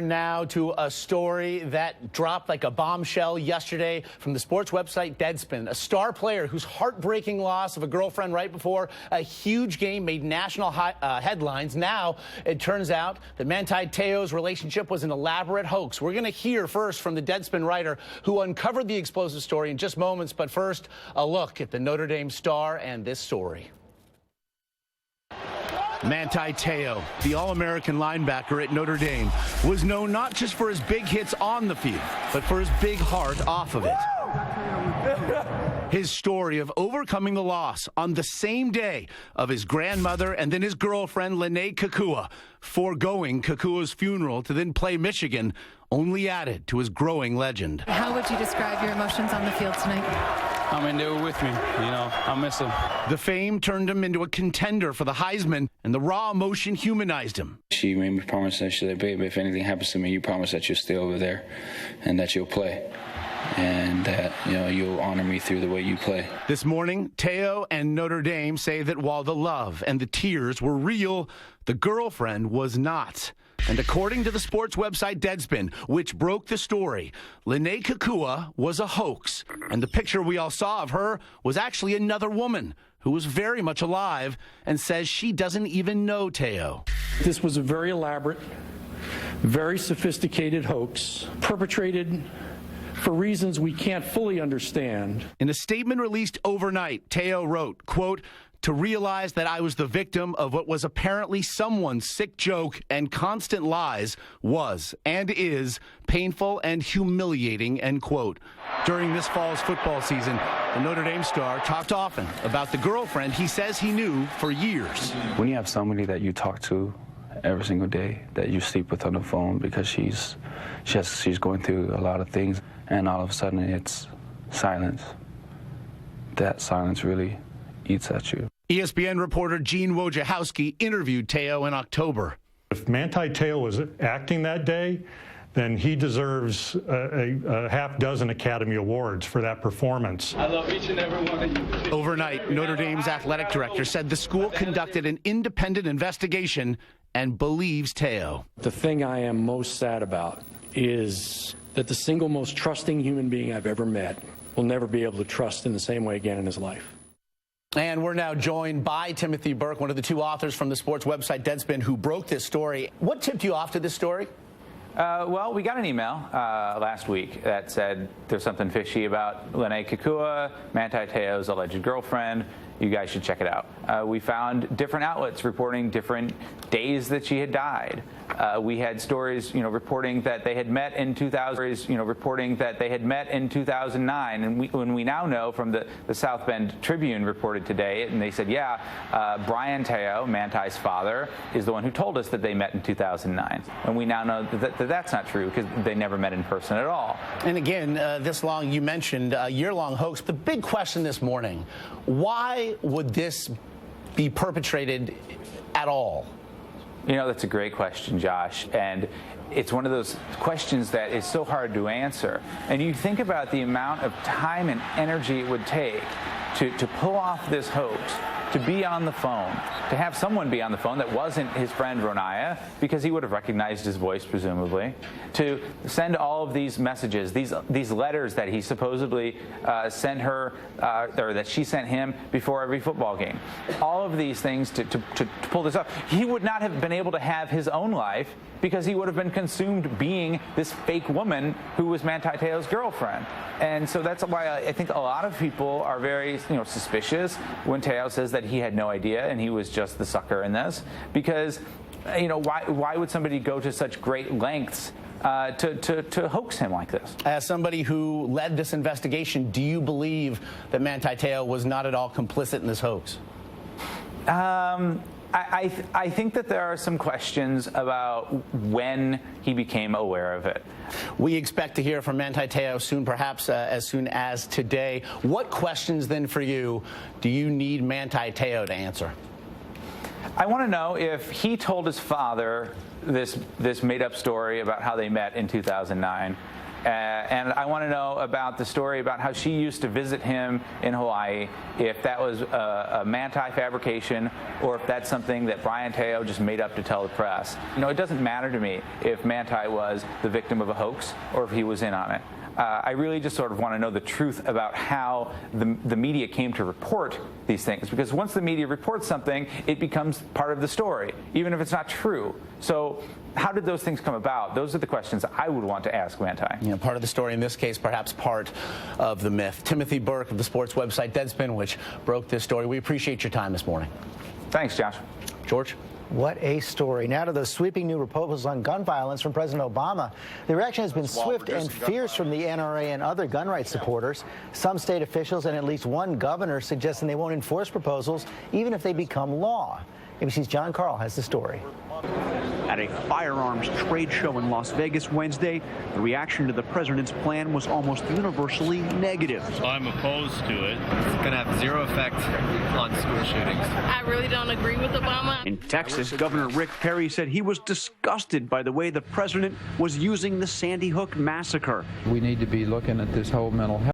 Now to a story that dropped like a bombshell yesterday from the sports website Deadspin. A star player whose heartbreaking loss of a girlfriend right before a huge game made national headlines. Now it turns out that Manti Te'o's relationship was an elaborate hoax. We're going to hear first from the Deadspin writer who uncovered the explosive story in just moments. But first, a look at the Notre Dame star and this story. Manti Te'o, the All-American linebacker at Notre Dame, was known not just for his big hits on the field, but for his big heart off of it. His story of overcoming the loss on the same day of his grandmother and then his girlfriend, Lene Kekua, foregoing Kekua's funeral to then play Michigan, only added to his growing legend. How would you describe your emotions on the field tonight? I mean, they were with me. I miss them. The fame turned him into a contender for the Heisman, and the raw emotion humanized him. She made me promise that she said, babe, if anything happens to me, you promise that you'll stay over there and that you'll play. And that, you'll honor me through the way you play. This morning, Te'o and Notre Dame say that while the love and the tears were real, the girlfriend was not. And according to the sports website Deadspin, which broke the story, Lene Kekua was a hoax. And the picture we all saw of her was actually another woman who was very much alive and says she doesn't even know Te'o. This was a very elaborate, very sophisticated hoax perpetrated for reasons we can't fully understand. In a statement released overnight, Te'o wrote, quote, "To realize that I was the victim of what was apparently someone's sick joke and constant lies was and is painful and humiliating," end quote. During this fall's football season, the Notre Dame star talked often about the girlfriend he says he knew for years. When you have somebody that you talk to every single day, that you sleep with on the phone because she's going through a lot of things, and all of a sudden it's silence. That silence really eats at you. ESPN reporter Gene Wojciechowski interviewed Te'o in October. If Manti Te'o was acting that day, then he deserves a half dozen Academy Awards for that performance. I love each and every one of you. Overnight, Notre Dame's athletic director said the school conducted an independent investigation and believes Te'o. The thing I am most sad about is that the single most trusting human being I've ever met will never be able to trust in the same way again in his life. And we're now joined by Timothy Burke, one of the two authors from the sports website Deadspin, who broke this story. What tipped you off to this story? Well, we got an email last week that said there's something fishy about Lene Kekua, Manti Te'o's alleged girlfriend. You guys should check it out. We found different outlets reporting different days that she had died. We had stories, reporting that they had met in 2009, and when we now know from the South Bend Tribune reported today, and they said, Brian Te'o, Manti's father, is the one who told us that they met in 2009, and we now know that that's not true because they never met in person at all. And again, this long, you mentioned a year-long hoax. The big question this morning: why would this be perpetrated at all? That's a great question, Josh, and it's one of those questions that is so hard to answer. And you think about the amount of time and energy it would take to pull off this hoax, to be on the phone, to have someone be on the phone that wasn't his friend Ronaiah, because he would have recognized his voice, presumably, to send all of these messages, these letters that he supposedly sent her, or that she sent him before every football game. All of these things to pull this off. He would not have been able to have his own life because he would have been consumed being this fake woman who was Manti Te'o's girlfriend. And so that's why I think a lot of people are very suspicious when Te'o says that he had no idea and he was just the sucker in this, because why would somebody go to such great lengths to hoax him like this? As somebody who led this investigation, do you believe that Manti Te'o was not at all complicit in this hoax? I think that there are some questions about when he became aware of it. We expect to hear from Manti Te'o soon, perhaps as soon as today. What questions then for you do you need Manti Te'o to answer? I want to know if he told his father this made-up story about how they met in 2009. And I want to know about the story about how she used to visit him in Hawaii, if that was a Manti fabrication or if that's something that Brian Teo just made up to tell the press. You know, it doesn't matter to me if Manti was the victim of a hoax or if he was in on it. I really just sort of want to know the truth about how the media came to report these things, because once the media reports something, it becomes part of the story, even if it's not true. So how did those things come about? Those are the questions I would want to ask Manti. You know, part of the story in this case, perhaps part of the myth. Timothy Burke of the sports website Deadspin, which broke this story. We appreciate your time this morning. Thanks, Josh. George? What a story. Now to those sweeping new proposals on gun violence from President Obama. The reaction has been swift and fierce from the NRA and other gun rights supporters. Some state officials and at least one governor suggesting they won't enforce proposals even if they become law. ABC's John Carl has the story. At a firearms trade show in Las Vegas Wednesday, the reaction to the president's plan was almost universally negative. I'm opposed to it. It's going to have zero effect on school shootings. I really don't agree with Obama. In Texas, Governor Rick Perry said he was disgusted by the way the president was using the Sandy Hook massacre. We need to be looking at this whole mental health